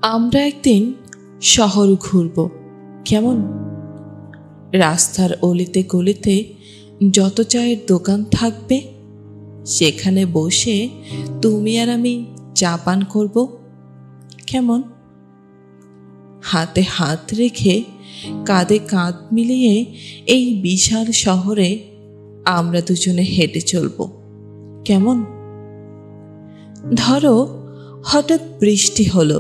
আমরা একদিন শহর ঘুরব, কেমন? রাস্তার অলিতে গলিতে যত চায়ের দোকান থাকবে সেখানে বসে তুমি আর আমি চা পান করব, কেমন? হাতে হাত রেখে কাঁধে কাঁধ মিলিয়ে এই বিশাল শহরে আমরা দুজনে হেঁটে চলব, কেমন? ধরো হঠাৎ বৃষ্টি হলো,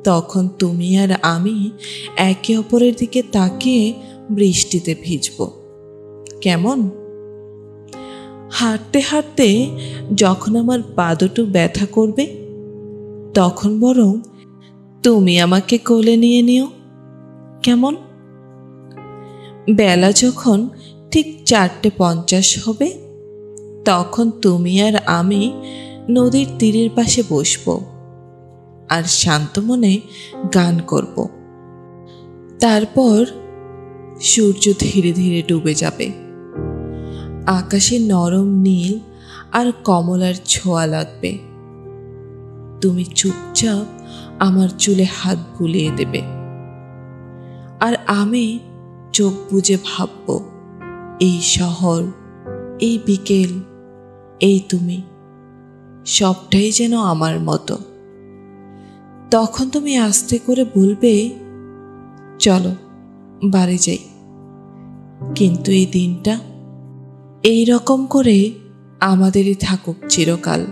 তখন তুমি আর আমি একে অপরের দিকে তাকিয়ে বৃষ্টিতে ভিজব, কেমন? হাঁটতে হাঁটতে যখন আমার পা দুটো ব্যথা করবে তখন বরং তুমি আমাকে কোলে নিয়ে নিও, কেমন? বেলা যখন ঠিক 4:50 হবে তখন তুমি আর আমি নদীর তীরের পাশে বসব আর শান্ত মনে গান করব। তারপর সূর্য ধীরে ধীরে ডুবে যাবে, আকাশে নরম নীল আর কমলার ছোঁয়া লাগবে। তুমি চুপচাপ আমার চুলে হাত বুলিয়ে দেবে আর আমি চোখ বুজে ভাবব, এই শহর, এই বিকেল, এই তুমি, সবটাই যেন আমার মতো। তখন তুমি আস্তে করে বলবে, চলো বাড়ি যাই। কিন্তু এই দিনটা এই রকম করে আমাদেরই থাকুক চিরকাল।